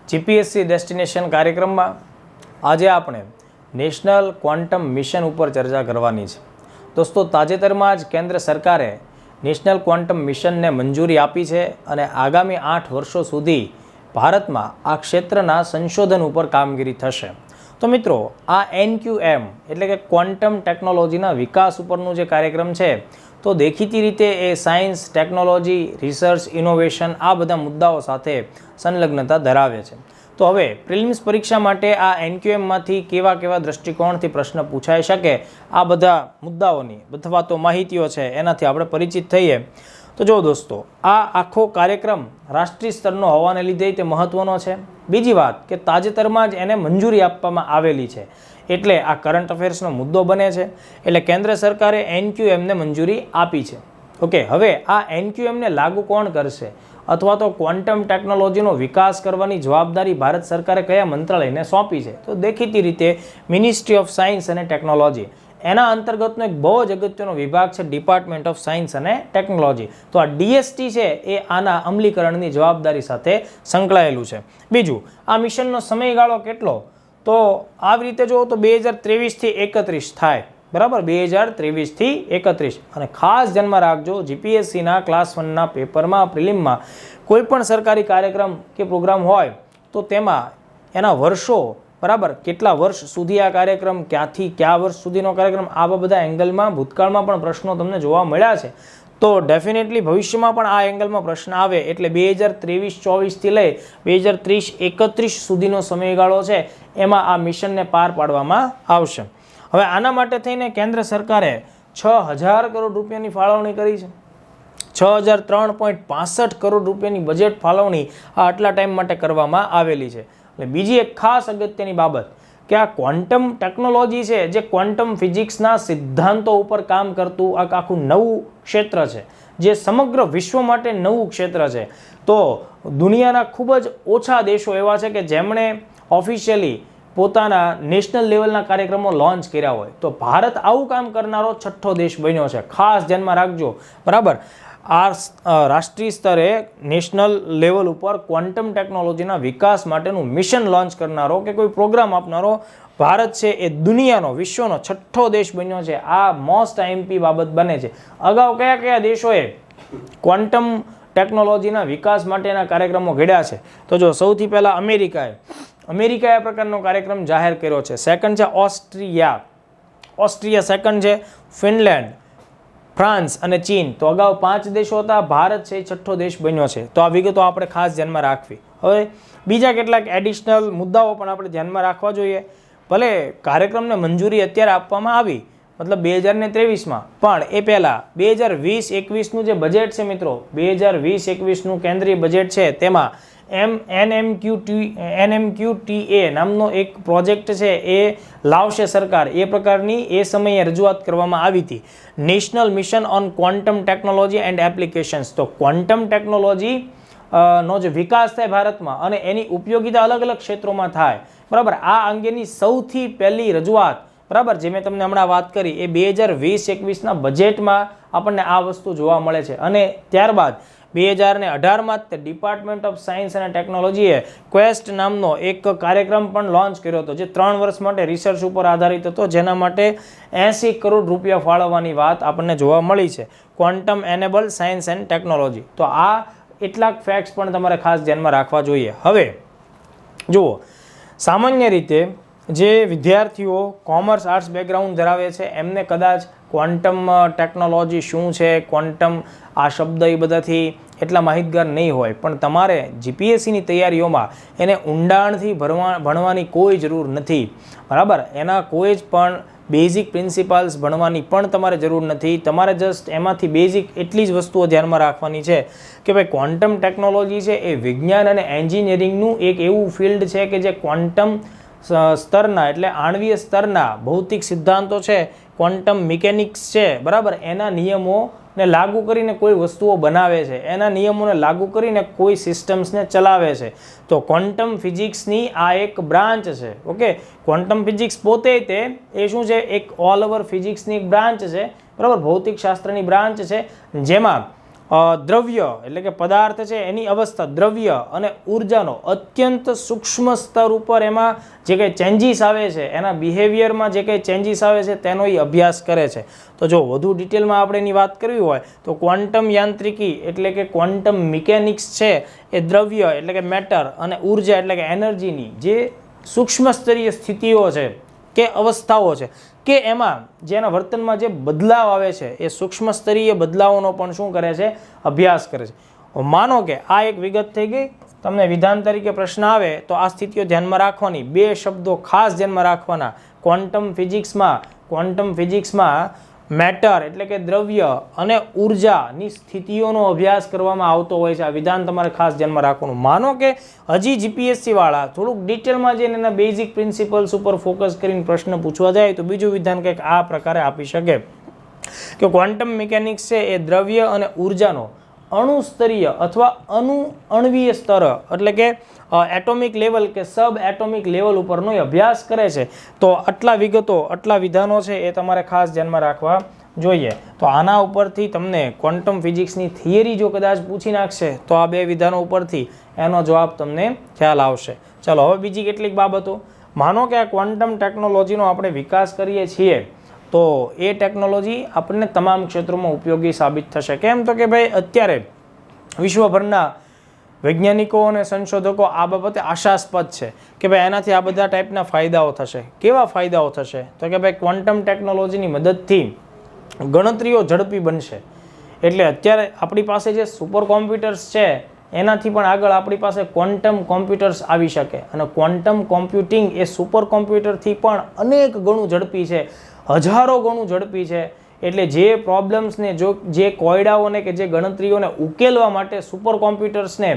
GPSC destination કાર્યક્રમમાં આજે આપણે નેશનલ ક્વોન્ટમ મિશન ઉપર ચર્ચા કરવાની છે. દોસ્તો, તાજેતરમાં જ કેન્દ્ર સરકારે નેશનલ ક્વોન્ટમ મિશનને મંજૂરી આપી છે અને આગામી 8 વર્ષો સુધી ભારતમાં આ ક્ષેત્રના સંશોધન ઉપર કામગીરી થશે. તો મિત્રો, આ NQM એટલે કે ક્વોન્ટમ ટેકનોલોજીના વિકાસ ઉપરનું જે કાર્યક્રમ છે, તો દેખીતી રીતે એ સાયન્સ, ટેકનોલોજી, રિસર્ચ, ઇનોવેશન આ બધા મુદ્દાઓ સાથે સંલગ્નતા ધરાવે છે. તો હવે પ્રિલિમ્સ પરીક્ષા માટે આ NQMમાંથી કેવા દ્રષ્ટિકોણથી પ્રશ્ન પૂછાઈ શકે, આ બધા મુદ્દાઓની અથવા તો માહિતીઓ છે એનાથી આપણે પરિચિત થઈએ. તો જો દોસ્તો, આ આખો કાર્યક્રમ રાષ્ટ્રીય સ્તરનો હોવાને લીધે તે મહત્ત્વનો છે. બીજી વાત કે તાજેતરમાં જ એને મંજૂરી આપવામાં આવેલી છે, એટલે આ કરંટ અફેર્સનો મુદ્દો બને છે. એટલે કેન્દ્ર સરકારે NQMને મંજૂરી આપી છે. ઓકે, હવે આ NQMને લાગુ કોણ કરશે અથવા તો ક્વોન્ટમ ટેકનોલોજીનો વિકાસ કરવાની જવાબદારી ભારત સરકારે કયા મંત્રાલયને સોંપી છે? તો દેખીતી રીતે મિનિસ્ટ્રી ઓફ સાયન્સ અને ટેકનોલોજી. એના અંતર્ગતનો એક બહુ જ અગત્યનો વિભાગ છે ડિપાર્ટમેન્ટ ઓફ સાયન્સ અને ટેકનોલોજી. તો આ DST છે એ આના અમલીકરણની જવાબદારી સાથે સંકળાયેલું છે. બીજું, આ મિશનનો સમયગાળો કેટલો? તો આવી રીતે જુઓ તો 2023થી 31 થાય, બરાબર, 2023થી 31. અને ખાસ ધ્યાનમાં રાખજો, જીપીએસસીના ક્લાસ 1ના પેપરમાં, પ્રિલિમમાં કોઈ પણ સરકારી કાર્યક્રમ કે પ્રોગ્રામ હોય તો તેમાં એના વર્ષો, બરાબર, કેટલા વર્ષ સુધી આ કાર્યક્રમ, ક્યાંથી કયા વર્ષ સુધીનો કાર્યક્રમ, આવા બધા એંગલમાં ભૂતકાળમાં પણ પ્રશ્નો તમને જોવા મળ્યા છે. તો ડેફિનેટલી ભવિષ્યમાં પણ આ એંગલમાં પ્રશ્ન આવે. એટલે 2023-24થી લઈ 2030-31 સુધીનો સમયગાળો છે, એમાં આ મિશનને પાર પાડવામાં આવશે. હવે આના માટે થઈને કેન્દ્ર સરકારે 6,000 કરોડ રૂપિયાની ફાળવણી કરી છે. 6,003.65 કરોડ રૂપિયાની બજેટ ફાળવણી આ આટલા ટાઈમ માટે કરવામાં આવેલી છે. એટલે બીજી એક ખાસ અગત્યની બાબત કે આ ક્વોન્ટમ ટેકનોલોજી છે, જે ક્વોન્ટમ ફિઝિક્સના સિદ્ધાંતો ઉપર કામ કરતું આ આખું નવું ક્ષેત્ર છે, જે સમગ્ર વિશ્વ માટે નવું ક્ષેત્ર છે. તો દુનિયાના ખૂબ જ ઓછા દેશો એવા છે કે જેમણે ઓફિશિયલી પોતાના નેશનલ લેવલના કાર્યક્રમો લોન્ચ કર્યા હોય. તો ભારત આવું કામ કરનારો 6થો દેશ બન્યો છે. ખાસ ધ્યાનમાં રાખજો, બરાબર. આ રાષ્ટ્રીય સ્તરે નેશનલ લેવલ ઉપર ક્વોન્ટમ ટેકનોલોજીના વિકાસ માટેનું મિશન લોન્ચ કરનારો કે કોઈ પ્રોગ્રામ આપનારો ભારત છે એ દુનિયાનો, વિશ્વનો 6થો દેશ બન્યો છે. આ મોસ્ટ IMP બાબત બને છે. અગાઉ કયા દેશોએ ક્વોન્ટમ ટેકનોલોજીના વિકાસ માટેના કાર્યક્રમો ઘડ્યા છે? તો જો સૌથી પહેલાં અમેરિકાએ આ પ્રકારનો કાર્યક્રમ જાહેર કર્યો છે. સેકન્ડ છે ઓસ્ટ્રિયા, સેકન્ડ છે ફિનલેન્ડ, ફ્રાન્સ અને ચીન. તો અગાઉ 5 દેશો હતા, ભારત છે એ 6થો દેશ બન્યો છે. તો આ વિગતો આપણે ખાસ ધ્યાનમાં રાખવી. હવે બીજા કેટલાક એડિશનલ મુદ્દાઓ પણ આપણે ધ્યાનમાં રાખવા જોઈએ. ભલે કાર્યક્રમને મંજૂરી અત્યારે આપવામાં આવી, મતલબ 2023માં, પણ એ પહેલાં 2020-21નું જે બજેટ છે મિત્રો, 2020-21નું કેન્દ્રીય બજેટ છે, તેમાં NMQTA નામનો એક પ્રોજેક્ટ છે એ લાવશે સરકાર. એ પ્રકારની એ સમયે રજૂઆત કરવામાં આવી હતી. National mission on quantum technology and applications. તો ક્વોન્ટમ ટેકનોલોજી નો જે વિકાસ થાય ભારતમાં અને એની ઉપયોગિતા અલગ અલગ ક્ષેત્રોમાં થાય, બરાબર, આ અંગેની સૌથી પહેલી રજૂઆત, બરાબર, જે મેં તમને હમણાં વાત કરી, એ 2020-21ના બજેટમાં આપણને આ વસ્તુ જોવા મળે છે. અને ત્યારબાદ 2018માં જ ડિપાર્ટમેન્ટ ઓફ સાયન્સ અને ટેકનોલોજીએ ક્વેસ્ટ નામનો એક કાર્યક્રમ પણ લોન્ચ કર્યો હતો, જે 3 વર્ષ માટે રિસર્ચ ઉપર આધારિત હતો, જેના માટે 80 કરોડ રૂપિયા ફાળવવાની વાત આપણને જોવા મળી છે. Quantum enable science and technology. તો આ એટલાક ફેક્ટ્સ પણ તમારે ખાસ ધ્યાનમાં રાખવા જોઈએ. હવે જુઓ, સામાન્ય રીતે જે વિદ્યાર્થીઓ કોમર્સ આર્ટ્સ બેકગ્રાઉન્ડ ધરાવે છે એમને કદાચ ક્વોન્ટમ ટેકનોલોજી શું છે, ક્વોન્ટમ આ શબ્દ એ બધાથી એટલા માહિતગાર નહીં હોય. પણ તમારે જીપીએસસીની તૈયારીઓમાં એને ઊંડાણથી ભણવાની કોઈ જરૂર નથી, બરાબર. એના કોઈ જ પણ બેઝિક પ્રિન્સિપલ્સ ભણવાની પણ તમારે જરૂર નથી. તમારે જસ્ટ એમાંથી બેઝિક એટલી જ વસ્તુઓ ધ્યાનમાં રાખવાની છે કે ભાઈ ક્વોન્ટમ ટેકનોલોજી છે એ વિજ્ઞાન અને એન્જિનિયરિંગનું એક એવું ફિલ્ડ છે કે જે ક્વોન્ટમ સ્તરના, એટલે આણ્વીય સ્તરના ભૌતિક સિદ્ધાંતો છે, ક્વોન્ટમ મિકેનિક્સ છે, બરાબર, એના નિયમોને લાગુ કરીને કોઈ વસ્તુઓ બનાવે છે, એના નિયમોને લાગુ કરીને કોઈ સિસ્ટમ્સને ચલાવે છે. તો ક્વોન્ટમ ફિઝિક્સની આ એક બ્રાન્ચ છે. ઓકે, ક્વોન્ટમ ફિઝિક્સ પોતે એ શું છે? એક ઓલ ઓવર ફિઝિક્સની એક બ્રાન્ચ છે, બરાબર, ભૌતિક શાસ્ત્રની બ્રાન્ચ છે, જેમાં દ્રવ્ય એટલે કે પદાર્થ છે એની અવસ્થા, દ્રવ્ય અને ઉર્જાનો અત્યંત સૂક્ષ્મ સ્તર ઉપર એમાં જે કંઈ ચેન્જીસ આવે છે, એના બિહેવિયરમાં જે કંઈ ચેન્જીસ આવે છે તેનો એ અભ્યાસ કરે છે. તો જો વધુ ડિટેલમાં આપણે એની વાત કરવી હોય તો ક્વોન્ટમ યાંત્રિકી એટલે કે ક્વોન્ટમ મિકેનિક્સ છે એ દ્રવ્ય એટલે કે મેટર અને ઉર્જા એટલે કે એનર્જીની જે સૂક્ષ્મ સ્તરીય સ્થિતિઓ છે કે અવસ્થાઓ છે કે એમાં જેના વર્તનમાં જે બદલાવ આવે છે એ સૂક્ષ્મ સ્તરીય બદલાવોનો પણ શું કરે છે, અભ્યાસ કરે છે. માનો કે આ એક વિગત થઈ ગઈ. તમને વિધાન તરીકે પ્રશ્ન આવે તો આ સ્થિતિઓ ધ્યાનમાં રાખવાની. 2 શબ્દો ખાસ ધ્યાનમાં રાખવાના. ક્વોન્ટમ ફિઝિક્સમાં મેટર એટલે કે દ્રવ્ય અને ઉર્જાની સ્થિતિઓનો અભ્યાસ કરવામાં આવતો હોય છે. આ વિધાન તમારે ખાસ ધ્યાનમાં રાખવાનું. માનો કે હજી જીપીએસસી વાળા થોડુંક ડિટેલમાં જઈને એના બેઝિક પ્રિન્સિપલ્સ ઉપર ફોકસ કરીને પ્રશ્ન પૂછવા જાય તો બીજું વિધાન કંઈક આ પ્રકારે આપી શકે કે ક્વોન્ટમ મિકેનિક્સ છે એ દ્રવ્ય અને ઉર્જાનો અણુસ્તરીય અથવા અણુવીય સ્તર એટલે કે એટોમિક લેવલ કે સબ એટોમિક લેવલ ઉપરનો અભ્યાસ કરે છે. તો આટલા વિગતો, આટલા વિધાનો છે એ તમારે ખાસ ધ્યાનમાં રાખવા જોઈએ. તો આના ઉપરથી તમને ક્વોન્ટમ ફિઝિક્સની થિયરી જો કદાચ પૂછી નાખશે તો આ 2 વિધાનો ઉપરથી એનો જવાબ તમને ખ્યાલ આવશે. ચાલો હવે બીજી કેટલીક બાબતો. માનો કે આ ક્વોન્ટમ ટેકનોલોજીનો આપણે વિકાસ કરીએ છીએ તો એ ટેકનોલોજી આપણને તમામ ક્ષેત્રોમાં ઉપયોગી સાબિત થશે. કેમ? તો કે ભાઈ અત્યારે વિશ્વભરના વૈજ્ઞાનિકો અને સંશોધકો આ બાબતે આશાસ્પદ છે કે ભાઈ એનાથી આ બધા ટાઈપના ફાયદાઓ થશે. કેવા ફાયદાઓ થશે? તો કે ભાઈ ક્વોન્ટમ ટેકનોલોજીની મદદથી ગણતરીઓ ઝડપી બનશે. એટલે અત્યારે આપણી પાસે જે સુપર કોમ્પ્યુટર્સ છે એનાથી પણ આગળ આપણી પાસે ક્વોન્ટમ કોમ્પ્યુટર્સ આવી શકે અને ક્વોન્ટમ કોમ્પ્યુટિંગ એ સુપર કોમ્પ્યુટરથી પણ અનેક ગણું ઝડપી છે, હજારો ગણું ઝડપી છે. એટલે જે પ્રોબ્લેમ્સને જે કોયડાઓને કે જે ગણતરીઓને ઉકેલવા માટે સુપર કોમ્પ્યુટર્સને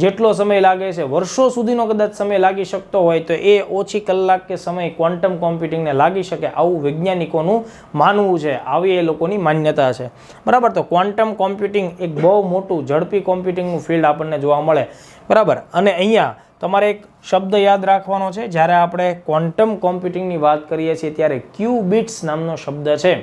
જેટલો સમય લાગે છે, વર્ષો સુધીનો કદાચ સમય લાગી શકતો હોય તો એ ઓછી કલાક કે સમય ક્વોન્ટમ કોમ્પ્યુટિંગને લાગી શકે આવું વૈજ્ઞાનિકોનું માનવું છે, આવી એ લોકોની માન્યતા છે. બરાબર. તો ક્વોન્ટમ કોમ્પ્યુટિંગ એક બહુ મોટું ઝડપી કોમ્પ્યુટિંગનું ફિલ્ડ આપણને જોવા મળે. બરાબર. અને અહીંયા તમારે એક શબ્દ યાદ રાખવાનો છે. જ્યારે આપણે ક્વોન્ટમ કોમ્પ્યુટિંગની વાત કરીએ છીએ ત્યારે ક્યુબિટ્સ નામનો શબ્દ છે.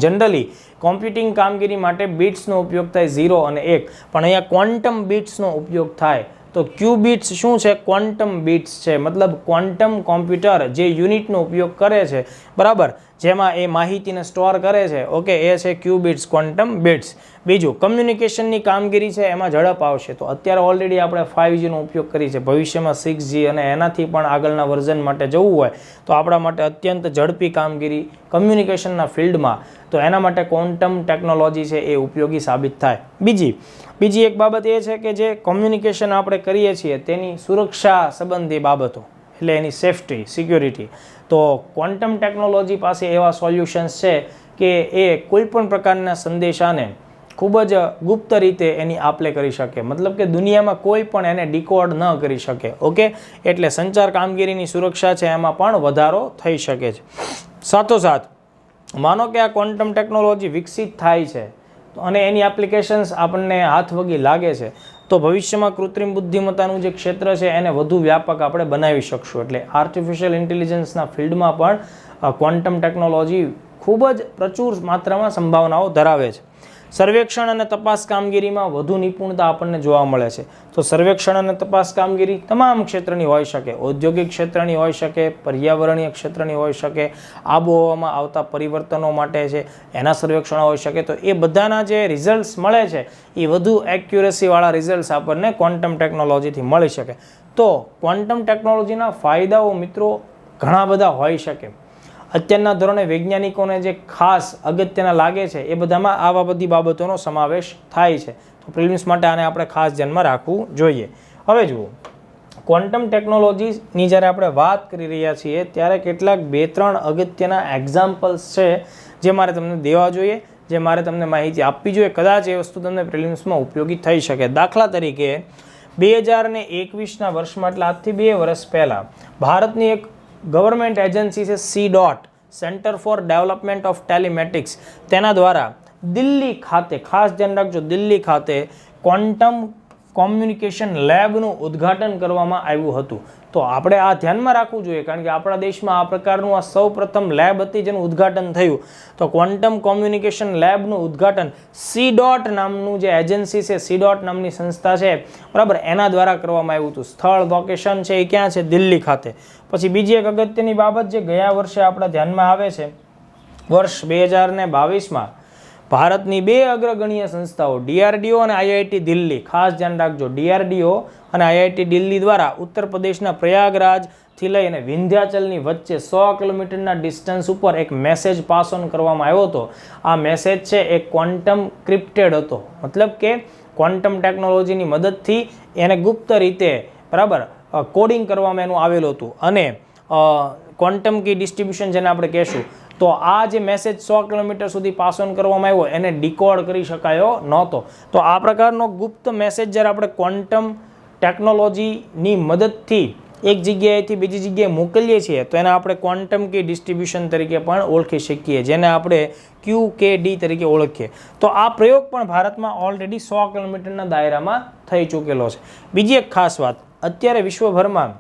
જનરલી કોમ્પ્યુટિંગ કામગીરી માટે બીટ્સનો ઉપયોગ થાય 0 અને 1, પણ અહીંયા ક્વોન્ટમ બીટ્સનો ઉપયોગ થાય. તો ક્યુબિટ્સ શું છે? ક્વોન્ટમ બીટ્સ છે. મતલબ ક્વોન્ટમ કોમ્પ્યુટર જે યુનિટનો ઉપયોગ કરે છે, બરાબર, જેમાં એ માહિતીને સ્ટોર કરે છે, ઓકે, એ છે ક્યુબિટ્સ, ક્વોન્ટમ બીટ્સ. બીજું કમ્યુનિકેશનની કામગીરી છે એમાં ઝડપ આવશે. તો અત્યારે ઓલરેડી આપણે 5Gનો ઉપયોગ કરીએ છીએ, ભવિષ્યમાં 6G અને એનાથી પણ આગળના વર્ઝન માટે જવું હોય તો આપણા માટે અત્યંત ઝડપી કામગીરી કમ્યુનિકેશનના ફિલ્ડમાં, તો એના માટે ક્વોન્ટમ ટેકનોલોજી છે એ ઉપયોગી સાબિત થાય. બીજી એક બાબત એ છે કે જે કોમ્યુનિકેશન આપણે કરીએ છીએ તેની સુરક્ષા સંબંધી બાબતો એટલે એની સેફટી, સિક્યોરિટી. તો ક્વોન્ટમ ટેકનોલોજી પાસે એવા સોલ્યુશન્સ છે કે એ કોઈ પણ પ્રકારના સંદેશાને ખૂબ જ ગુપ્ત રીતે એની આપ-લે કરી શકે. મતલબ કે દુનિયામાં કોઈ પણ એને ડીકોડ ન કરી શકે. ઓકે, એટલે સંચાર કામગીરીની સુરક્ષા છે એમાં પણ વધારો થઈ શકે છે. સાથોસાથ માનો કે આ ક્વોન્ટમ ટેકનોલોજી વિકસિત થાય છે અને એની એપ્લિકેશન્સ આપણને હાથવગી લાગે છે તો ભવિષ્યમાં કૃત્રિમ બુદ્ધિમત્તાનું જે ક્ષેત્ર છે એને વધુ વ્યાપક આપણે બનાવી શકશું. એટલે આર્ટિફિશિયલ ઇન્ટેલિજન્સના ફિલ્ડમાં પણ ક્વોન્ટમ ટેકનોલોજી ખૂબ જ પ્રચુર માત્રામાં સંભાવનાઓ ધરાવે છે. સર્વેક્ષણ અને તપાસ કામગીરીમાં વધુ નિપુણતા આપણને જોવા મળે છે. તો સર્વેક્ષણ અને તપાસ કામગીરી તમામ ક્ષેત્રની હોઈ શકે, ઔદ્યોગિક ક્ષેત્રની હોઈ શકે, પર્યાવરણીય ક્ષેત્રની હોઈ શકે, આબોહવામાં આવતા પરિવર્તનો માટે છે એના સર્વેક્ષણો હોઈ શકે. તો એ બધાના જે રિઝલ્ટ્સ મળે છે એ વધુ એક્યુરેસીવાળા રિઝલ્ટ્સ આપણને ક્વોન્ટમ ટેકનોલોજીથી મળી શકે. તો ક્વોન્ટમ ટેકનોલોજીના ફાયદાઓ મિત્રો ઘણા બધા હોઈ શકે. અત્યારના ધોરણે વૈજ્ઞાનિકોને જે ખાસ અગત્યના લાગે છે એ બધામાં આવા બધી બાબતોનો સમાવેશ થાય છે. તો પ્રિલિમ્સ માટે આને આપણે ખાસ ધ્યાનમાં રાખવું જોઈએ. હવે જુઓ, ક્વોન્ટમ ટેકનોલોજીની જ્યારે આપણે વાત કરી રહ્યા છીએ ત્યારે કેટલાક 2-3 અગત્યના એક્ઝામ્પલ્સ છે જે મારે તમને દેવા જોઈએ, જે મારે તમને માહિતી આપવી જોઈએ. કદાચ એ વસ્તુ તમને પ્રિલિમ્સમાં ઉપયોગી થઈ શકે. દાખલા તરીકે 2021ના વર્ષમાં એટલે આજથી 2 વર્ષ પહેલાં ભારતની એક ગવર્મેન્ટ એજન્સી છે C.DOT, centre for development of telematics, તેના દ્વારા દિલ્હી ખાતે, ખાસ ધ્યાન રાખજો, દિલ્હી ખાતે ક્વોન્ટમ કોમ્યુનિકેશન લેબનું ઉદ્ઘાટન કરવામાં આવ્યું હતું. તો આપણે આ ધ્યાનમાં રાખવું જોઈએ, કારણ કે આપણા દેશમાં આ પ્રકારનું આ સૌ પ્રથમ લેબ હતી જેનું ઉદ્ઘાટન થયું. તો ક્વોન્ટમ કોમ્યુનિકેશન લેબનું ઉદ્ઘાટન CDOT નામનું જે એજન્સી છે, CDOT નામની સંસ્થા છે, બરાબર, એના દ્વારા કરવામાં આવ્યું હતું. સ્થળ લોકેશન છે એ ક્યાં છે? દિલ્હી ખાતે. પછી બીજી એક અગત્યની બાબત જે ગયા વર્ષે આપણા ધ્યાનમાં આવે છે, વર્ષ 2022માં ભારતની બે અગ્રગણ્ય સંસ્થાઓ DRDO અને IIT દિલ્હી, ખાસ ધ્યાન રાખજો, DRDO અને IIT દિલ્હી દ્વારા ઉત્તર પ્રદેશના પ્રયાગરાજથી લઈને વિંધ્યાચલની વચ્ચે 100 કિલોમીટરના ડિસ્ટન્સ ઉપર એક મેસેજ પાસ ઓન કરવામાં આવ્યો હતો. આ મેસેજ છે એ ક્વોન્ટમ ક્રિપ્ટેડ હતો, મતલબ કે ક્વોન્ટમ ટેકનોલોજીની મદદથી એને ગુપ્ત રીતે, બરાબર, કોડિંગ કરવામાં એનું આવેલું હતું. અને ક્વોન્ટમ કી ડિસ્ટ્રીબ્યુશન જેને આપણે કહેશું, તો આ જે મેસેજ 100 કિલોમીટર સુધી પાસ ઓન કરવામાં આવ્યો એને ડિકોડ કરી શકાયો નહોતો. તો આ પ્રકારનો ગુપ્ત મેસેજ જ્યારે આપણે ક્વોન્ટમ ટેકનોલોજીની મદદથી એક જગ્યાએથી બીજી જગ્યાએ મોકલીએ છીએ તો એને આપણે ક્વોન્ટમ કી ડિસ્ટ્રીબ્યુશન તરીકે પણ ઓળખી શકીએ, જેને આપણે QKD તરીકે ઓળખીએ. તો આ પ્રયોગ પણ ભારતમાં ઓલરેડી 100 કિલોમીટરના દાયરામાં થઈ ચૂકેલો છે. બીજી એક ખાસ વાત, અત્યારે વિશ્વભરમાં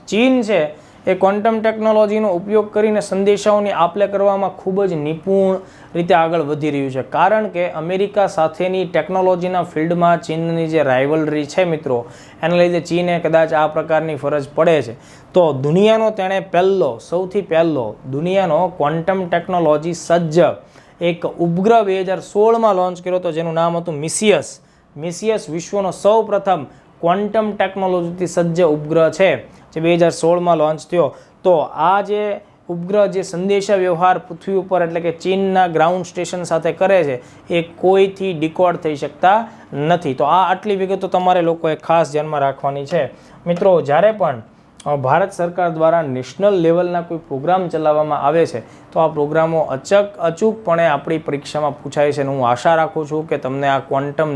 ચીન છે એ ક્વોન્ટમ ટેકનોલોજીનો ઉપયોગ કરીને સંદેશાઓની આપ-લે કરવામાં ખૂબ જ નિપુણ રીતે આગળ વધી રહ્યું છે. કારણ કે અમેરિકા સાથેની ટેકનોલોજીના ફિલ્ડમાં ચીનની જે રાઇવલરી છે મિત્રો, એના લીધે ચીને કદાચ આ પ્રકારની ફરજ પડે છે. તો દુનિયાનો તેણે સૌથી પહેલો દુનિયાનો ક્વોન્ટમ ટેકનોલોજી સજ્જ એક ઉપગ્રહ 2016માં લોન્ચ કર્યો હતો, જેનું નામ હતું મિસિયસ. મિસિયસ વિશ્વનો સૌ પ્રથમ ક્વોન્ટમ ટેકનોલોજીથી સજ્જ ઉપગ્રહ છે જે 2016માં લોન્ચ થયો. તો આ જે ઉપગ્રહ જે સંદેશા વ્યવહાર પૃથ્વી ઉપર એટલે કે ચીનના ગ્રાઉન્ડ સ્ટેશન સાથે કરે છે એ કોઈથી ડિકોડ થઈ શકતા નથી. તો આ આટલી વિગતો તમારે લોકોએ ખાસ ધ્યાનમાં રાખવાની છે. મિત્રો, જ્યારે પણ ભારત સરકાર દ્વારા નેશનલ લેવલના કોઈ પ્રોગ્રામ ચલાવવામાં આવે છે તો આ પ્રોગ્રામો અચૂકપણે આપણી પરીક્ષામાં પૂછાય છે. અને હું આશા રાખું છું કે તમને આ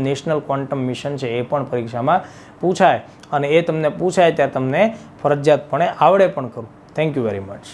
નેશનલ ક્વોન્ટમ મિશન છે એ પણ પરીક્ષામાં પૂછાય, અને એ તમને પૂછાય ત્યારે તમને ફરજિયાતપણે આવડે પણ ખરું. Thank you very much.